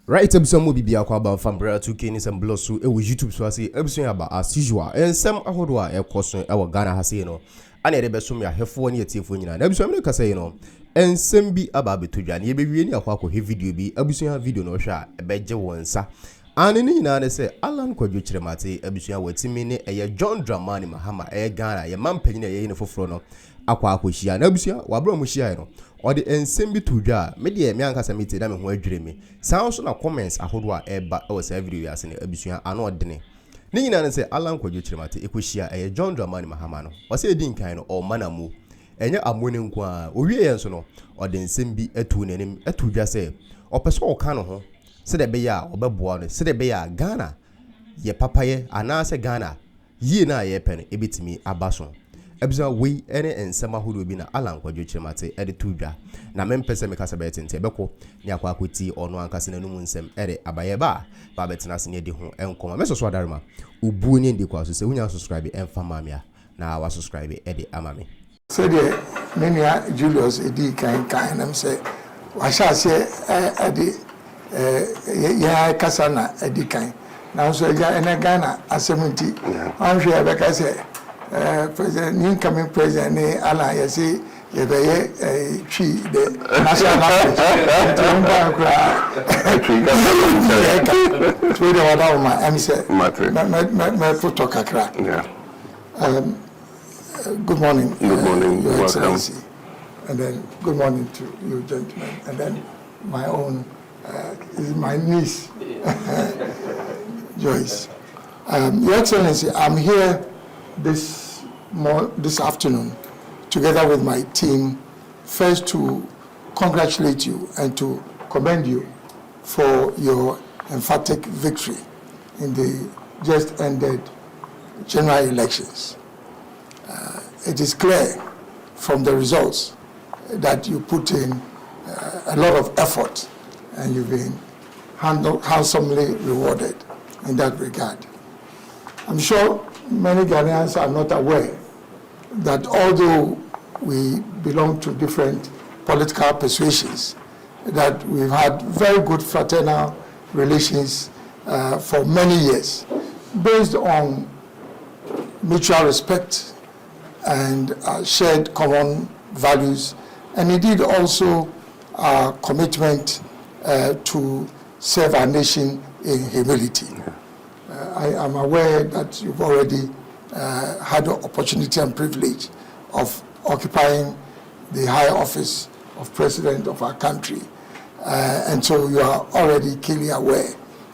Right, episode mo bibia kwa ba fambra 2K ni some blow so e wo YouTube so ase episode aba as usual ensem ahodo a ekoso e wo Ghana ha se no ana ede beso me ahefo ne etiefo nyina na episode me ka say no ensem bi aba betodwa ne yebewie ni akwa akọ he video bi abusua video no hwe a ebeje wonsa ane ni nyina ne say Alan Kyeremateng abusua watimi ne eye John Dramani Mahama Ghana ye mampanyi ne ye ne foforo no akwa akohia na abusua wabro mo hia no odi ensem bi tudwa me de me anka samite na me ho adwire me san so na comments ahodo a eba e was every we ase ne abusua ano odene ni nyina ne say Alan Kyeremateng ekohia eye John Dramani Mahama no o say edi nkan no o manamu enye amone nko a owie yen so no odi ensem bi atu nanim atudwa say opeso o ka no ho se de be ya obeboa no se de be ya Ghana ye papaye ana se Ghana yi na ye pen ebetimi abaso ebiza we ene ensema hodo bi na Alan Kyeremateng ede tudwa na mempese me kasa betente beko ni akwa akoti ono ankase na numu nsem ede abaye ba betena se ne de ho enkoma meso so adarema obuo ni ndi kwa so se wunya subscribe emfa mamia na wa subscribe ede amame so de menia Julius edi kan na say wa sha se ede ya kasa na edi kan na so ya ene Ghana asemunti anhwe ya beka se president incoming president Alan you see you be the national good morning, Your Excellency, and then good morning to you gentlemen, and then my own is my niece Joyce. Your Excellency, I'm here this afternoon together with my team, first to congratulate you and to commend you for your emphatic victory in the just ended general elections. It is clear from the results that you put in a lot of effort and you've been handsomely rewarded in that regard. I'm sure many Ghanaians are not aware that although we belong to different political persuasions, that we've had very good fraternal relations for many years, based on mutual respect and shared common values, and indeed also our commitment to serve our nation in humility. I am aware that you've already had the opportunity and privilege of occupying the high office of president of our country. And so you are already keenly aware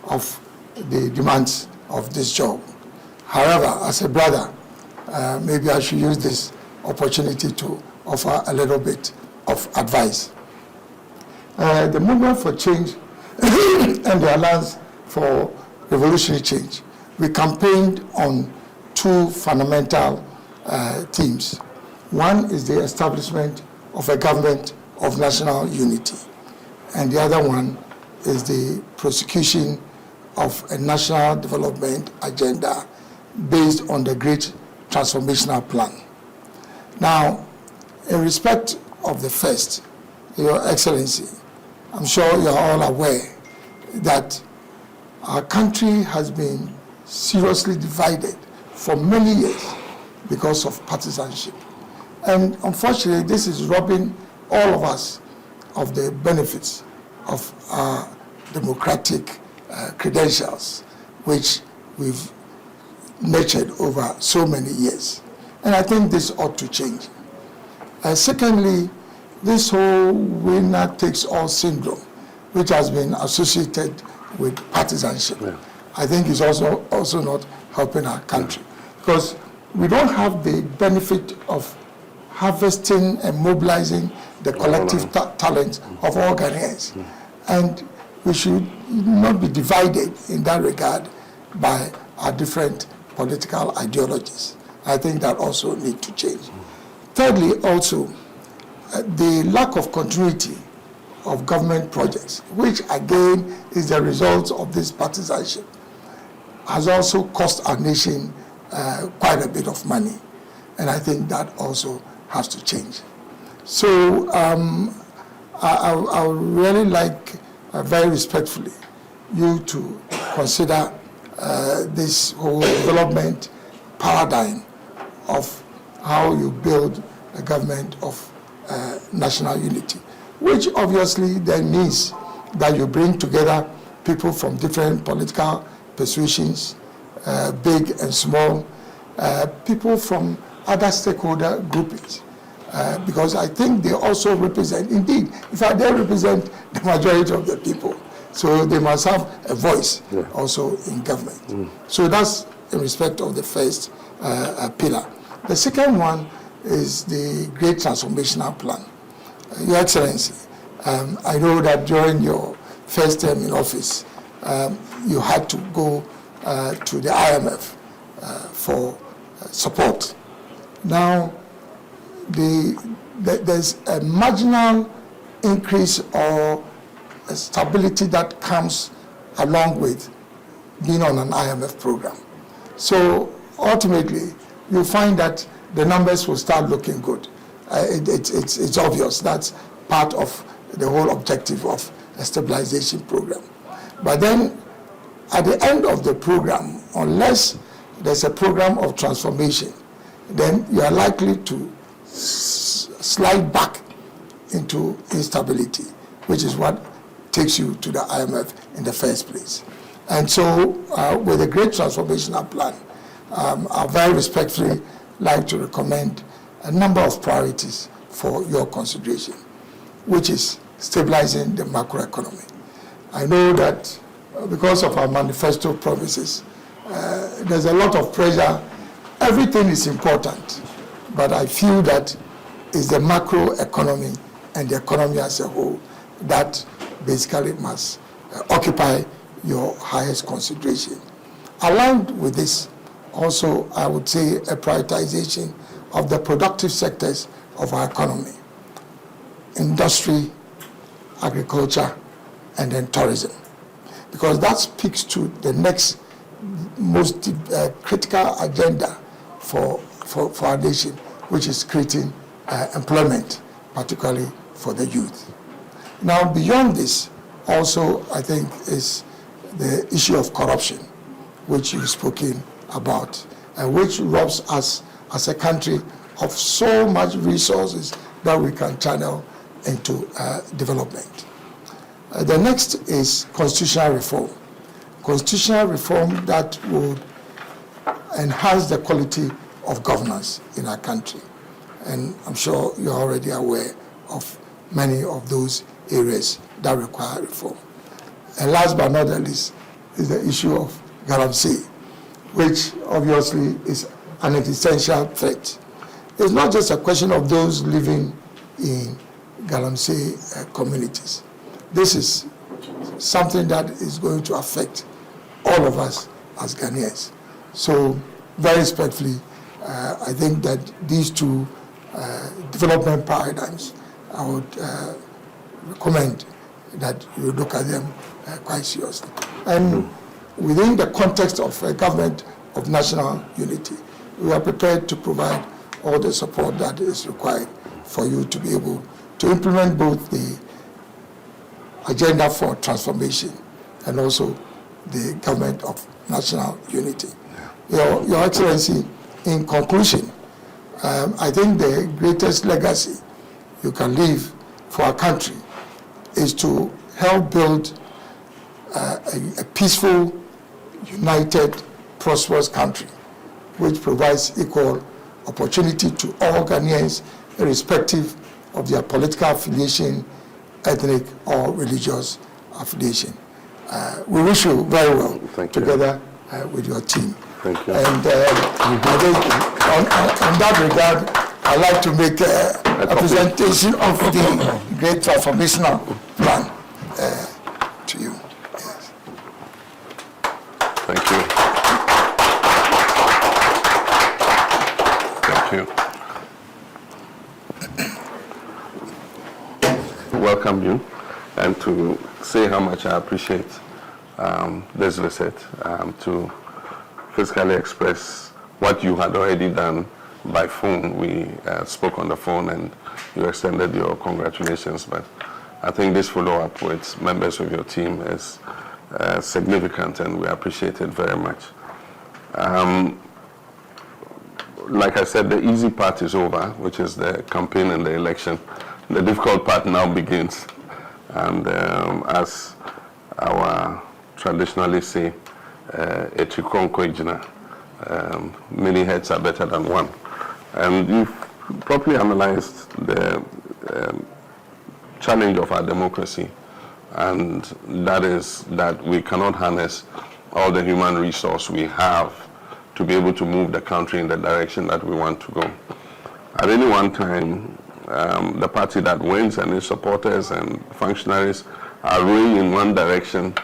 of the demands of this job. However, as a brother, maybe I should use this opportunity to offer a little bit of advice. The movement for change and the Alliance for Revolutionary Change, we campaigned on two fundamental themes. One is the establishment of a government of national unity, and the other one is the prosecution of a national development agenda based on the Great Transformational Plan. Now, in respect of the first, Your Excellency, I'm sure you're all aware that our country has been seriously divided for many years because of partisanship. And unfortunately, this is robbing all of us of the benefits of our democratic credentials, which we've nurtured over so many years. And I think this ought to change. Secondly, this whole winner-takes-all syndrome, which has been associated with partisanship, I think is also not helping our country, because we don't have the benefit of harvesting and mobilizing the collective talent of all Ghanaians. And we should not be divided in that regard by our different political ideologies. I think that also needs to change. Thirdly, also, the lack of continuity of government projects, which again is the result of this partisanship, has also cost our nation quite a bit of money. And I think that also has to change. So I would really like very respectfully you to consider this whole development paradigm of how you build a government of national unity, which obviously then means that you bring together people from different political persuasions, big and small, people from other stakeholder groupings, because I think they also represent, indeed, in fact, they represent the majority of the people. So they must have a voice also in government. So that's in respect of the first pillar. The second one is the Great Transformational Plan. Your Excellency, I know that during your first term in office, you had to go to the IMF for support. Now, there's a marginal increase or a stability that comes along with being on an IMF program. So ultimately, you find that the numbers will start looking good. It's obvious that's part of the whole objective of a stabilization program. But then, at the end of the program, unless there's a program of transformation, then you are likely to slide back into instability, which is what takes you to the IMF in the first place. And so, with the Great Transformational Plan, I very respectfully like to recommend a number of priorities for your consideration, which is stabilizing the macroeconomy. I know that because of our manifesto promises, there's a lot of pressure. Everything is important, but I feel that it's the macroeconomy and the economy as a whole that basically must occupy your highest consideration. Aligned with this, also, I would say a prioritization of the productive sectors of our economy: industry, agriculture, and then tourism. Because that speaks to the next most critical agenda for our nation, which is creating employment, particularly for the youth. Now, beyond this, also, I think, is the issue of corruption, which you've spoken about, and which robs us as a country of so much resources that we can channel into development. The next is constitutional reform. Constitutional reform that would enhance the quality of governance in our country. And I'm sure you're already aware of many of those areas that require reform. And last but not the least is the issue of galamsey, which obviously is an existential threat. It's not just a question of those living in galamsey communities. This is something that is going to affect all of us as Ghanaians. So, very respectfully, I think that these two development paradigms, I would recommend that you look at them quite seriously. And within the context of a government of national unity, we are prepared to provide all the support that is required for you to be able to implement both the agenda for transformation and also the government of national unity. Your Excellency, in conclusion, I think the greatest legacy you can leave for our country is to help build a peaceful, united, prosperous country which provides equal opportunity to all Ghanaians, irrespective of their political affiliation, ethnic or religious affiliation. We wish you very well together with your team. Thank you. And I think on that regard, I'd like to make a presentation of the Great Transformational Plan to you. Yes. Thank you. Thank you. Welcome you, and to say how much I appreciate this visit, to physically express what you had already done by phone. We spoke on the phone and you extended your congratulations, but I think this follow-up with members of your team is significant, and we appreciate it very much. Like I said, the easy part is over, which is the campaign and the election. The difficult part now begins. And as our traditionally say, many heads are better than one. And you've properly analyzed the challenge of our democracy, and that is that we cannot harness all the human resource we have to be able to move the country in the direction that we want to go. At any one time, the party that wins and its supporters and functionaries are rowing in one direction,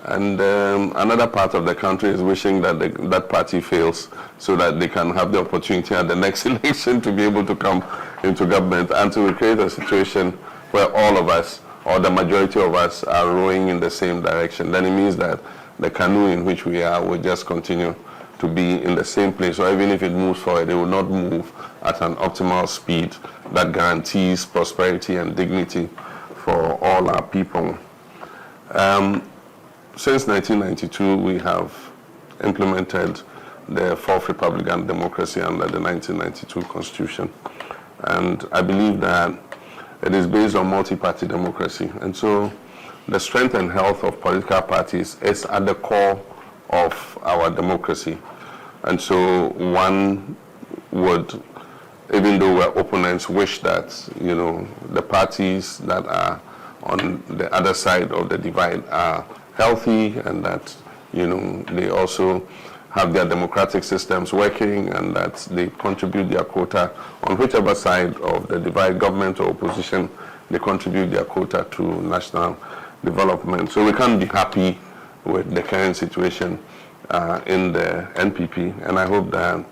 and another part of the country is wishing that that party fails so that they can have the opportunity at the next election to be able to come into government, and to create a situation where all of us, or the majority of us, are rowing in the same direction. Then it means that the canoe in which we are will just continue to be in the same place, or even if it moves forward, it will not move at an optimal speed that guarantees prosperity and dignity for all our people. Since 1992, we have implemented the fourth Republican democracy under the 1992 Constitution. And I believe that it is based on multi-party democracy. And so the strength and health of political parties is at the core of our democracy. And so one would, even though we're opponents, wish that, the parties that are on the other side of the divide are healthy, and that, they also have their democratic systems working, and that they contribute their quota on whichever side of the divide, government or opposition, they contribute their quota to national development. So we can't be happy with the current situation in the NPP, and I hope that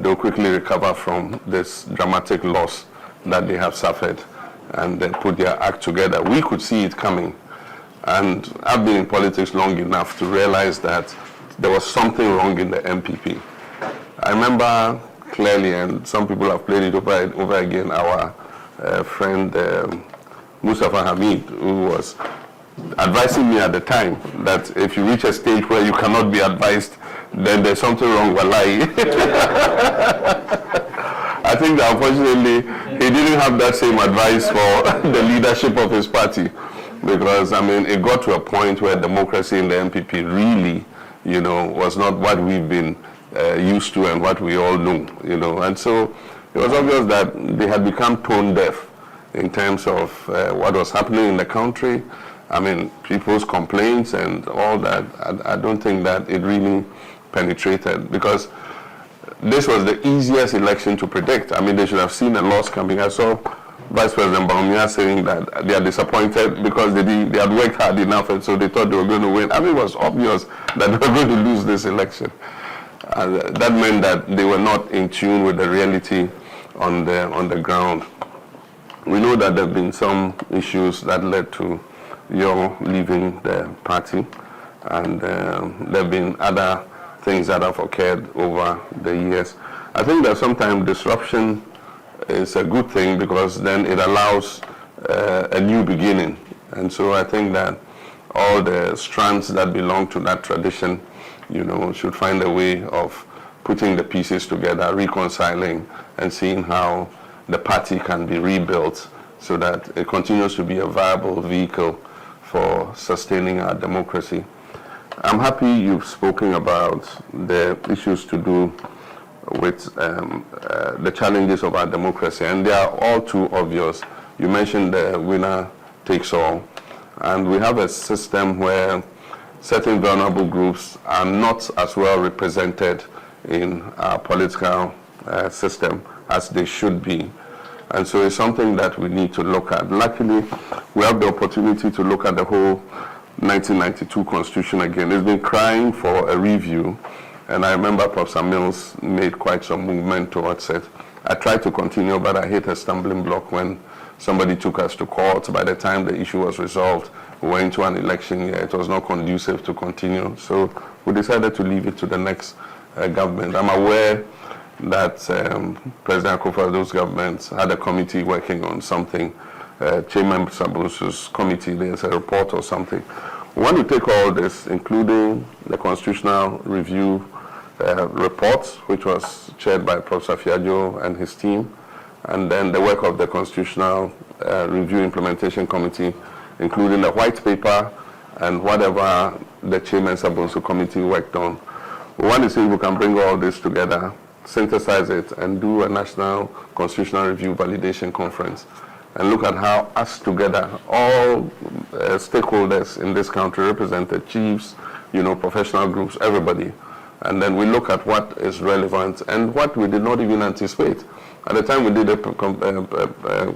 they'll quickly recover from this dramatic loss that they have suffered, and then put their act together. We could see it coming, and I've been in politics long enough to realize that there was something wrong in the NPP. I remember clearly, and some people have played it over again, our friend Mustafa Hamid, who was advising me at the time that if you reach a stage where you cannot be advised, then there's something wrong, wallahi. I think that unfortunately he didn't have that same advice for the leadership of his party, because it got to a point where democracy in the NPP really, was not what we've been used to and what we all knew, and so it was obvious that they had become tone deaf in terms of what was happening in the country. People's complaints and all that, I don't think that it really penetrated, because this was the easiest election to predict. They should have seen a loss coming. I saw Vice President Mahama saying that they are disappointed because they had worked hard enough, and so they thought they were going to win. It was obvious that they were going to lose this election. That meant that they were not in tune with the reality on the ground. We know that there have been some issues that led to your leaving the party, and there have been other things that have occurred over the years. I think that sometimes disruption is a good thing, because then it allows a new beginning. And so I think that all the strands that belong to that tradition, should find a way of putting the pieces together, reconciling, and seeing how the party can be rebuilt so that it continues to be a viable vehicle for sustaining our democracy. I'm happy you've spoken about the issues to do with the challenges of our democracy, and they are all too obvious. You mentioned the winner takes all, and we have a system where certain vulnerable groups are not as well represented in our political system as they should be. And so it's something that we need to look at. Luckily, we have the opportunity to look at the whole 1992 Constitution again. It's been crying for a review, and I remember Professor Mills made quite some movement towards it. I tried to continue, but I hit a stumbling block when somebody took us to court. By the time the issue was resolved, we went into an election year. It was not conducive to continue, so we decided to leave it to the next government. I'm aware that President Akufo-Addo's government had a committee working on something, Chairman Sabusu's committee, there's a report or something. We want to take all this, including the constitutional review report, which was chaired by Professor Fiajo and his team, and then the work of the Constitutional Review Implementation Committee, including the white paper and whatever the Chairman Sabonso Committee worked on. We want to see if we can bring all this together, synthesize it, and do a national constitutional review validation conference, and look at how us together, all stakeholders in this country, represented, chiefs, professional groups, everybody, and then we look at what is relevant and what we did not even anticipate. At the time we did a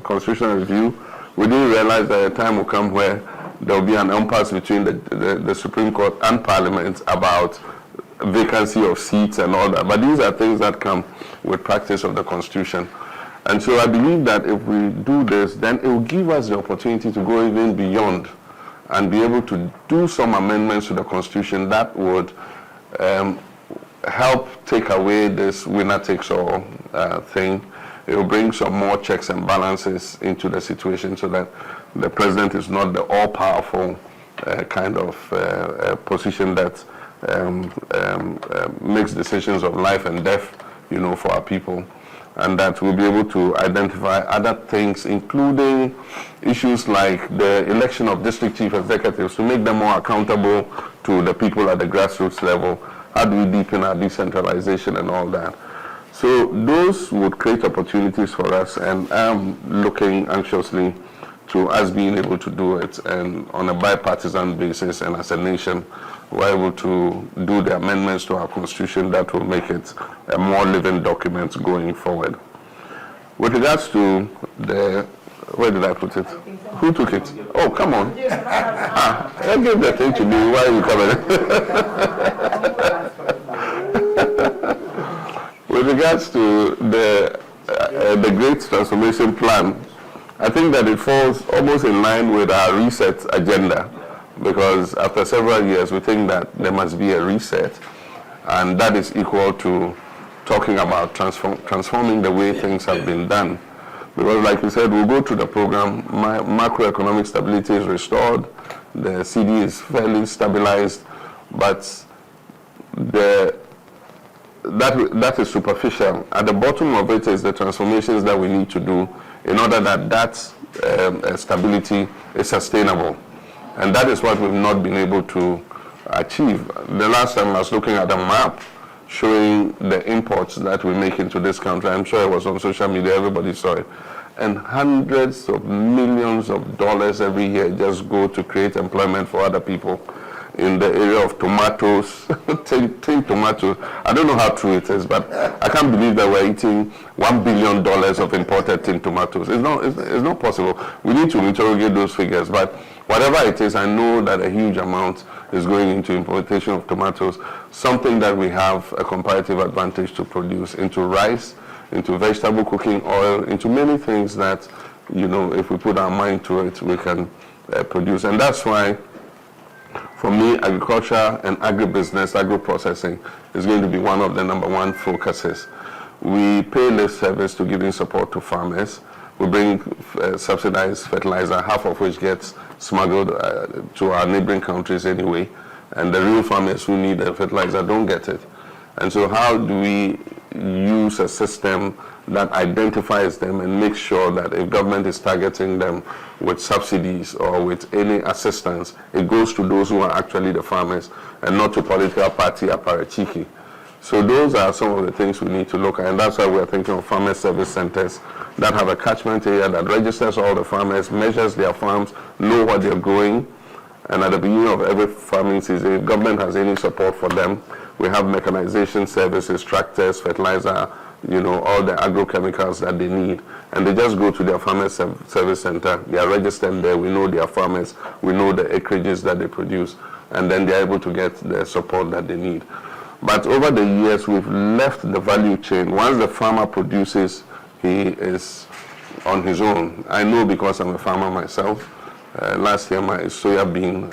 constitutional review, we didn't realize that a time will come where there will be an impasse between the Supreme Court and Parliament about vacancy of seats and all that. But these are things that come with practice of the Constitution. And so I believe that if we do this, then it will give us the opportunity to go even beyond and be able to do some amendments to the Constitution that would help take away this winner-takes-all thing. It will bring some more checks and balances into the situation so that the president is not the all-powerful kind of position that makes decisions of life and death, for our people, and that we'll be able to identify other things, including issues like the election of district chief executives, to make them more accountable to the people at the grassroots level. How do we deepen our decentralization and all that? So those would create opportunities for us, and I'm looking anxiously to us being able to do it, and on a bipartisan basis, and as a nation, we're able to do the amendments to our Constitution that will make it a more living document going forward. With regards to where did I put it? Who took it? Oh, come on. I gave the thing to me. Why are you coming? With regards to the Great Transformation Plan, I think that it falls almost in line with our reset agenda, because after several years we think that there must be a reset, and that is equal to talking about transforming the way things have been done. Because like you said, we'll go to the program, macroeconomic stability is restored, the CD is fairly stabilized, but that is superficial. At the bottom of it is the transformations that we need to do in order that stability is sustainable. And that is what we've not been able to achieve. The last time I was looking at a map showing the imports that we make into this country. I'm sure it was on social media, everybody saw it. And hundreds of millions of dollars every year just go to create employment for other people in the area of tomatoes, tin tomatoes. I don't know how true it is, but I can't believe that we're eating $1 billion of imported tin tomatoes. It's not possible. We need to interrogate those figures, but whatever it is, I know that a huge amount is going into importation of tomatoes, something that we have a comparative advantage to produce, into rice, into vegetable cooking oil, into many things that, if we put our mind to it, we can produce. And that's why, for me, agriculture and agribusiness, agro-processing is going to be one of the #1 focuses. We pay lip service to giving support to farmers. We bring subsidized fertilizer, half of which gets smuggled to our neighboring countries anyway, and the real farmers who need the fertilizer don't get it. And so how do we use a system that identifies them and makes sure that if government is targeting them with subsidies or with any assistance, it goes to those who are actually the farmers and not to political party apparatchiki. So those are some of the things we need to look at, and that's why we're thinking of farmer service centers that have a catchment area that registers all the farmers, measures their farms, know what they're growing, and at the beginning of every farming season, if government has any support for them, we have mechanization services, tractors, fertilizer, all the agrochemicals that they need. And they just go to their farmer service center, they are registered there, we know their farmers, we know the acreages that they produce, and then they're able to get the support that they need. But over the years, we've left the value chain. Once the farmer produces, he is on his own. I know because I'm a farmer myself. Last year, my soya bean,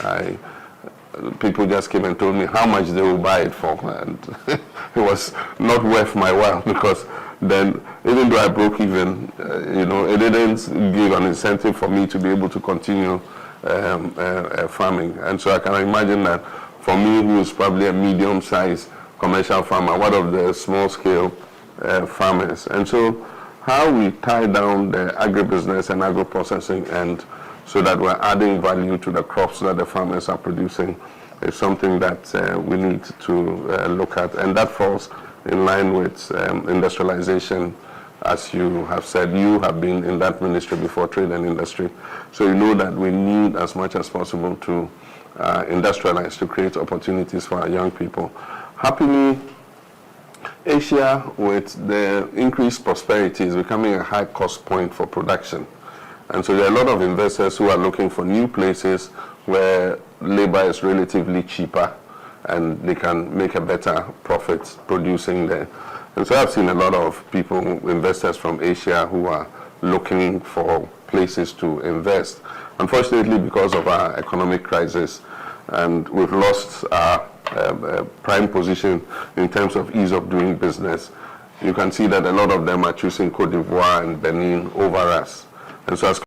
people just came and told me how much they will buy it for, and it was not worth my while, because then, even though I broke even, it didn't give an incentive for me to be able to continue farming. And so I can imagine that for me, who is probably a medium-sized commercial farmer, one of the small-scale farmers. And so how we tie down the agribusiness and agro-processing and so that we're adding value to the crops that the farmers are producing is something that we need to look at. And that falls in line with industrialization. As you have said, you have been in that ministry before, trade and industry. So you know that we need as much as possible to industrialize, to create opportunities for our young people. Happily, Asia, with the increased prosperity, is becoming a high cost point for production. And so there are a lot of investors who are looking for new places where labor is relatively cheaper and they can make a better profit producing there. And so I've seen a lot of people, investors from Asia, who are looking for places to invest. Unfortunately, because of our economic crisis, and we've lost our prime position in terms of ease of doing business, you can see that a lot of them are choosing Cote d'Ivoire and Benin over us. And so as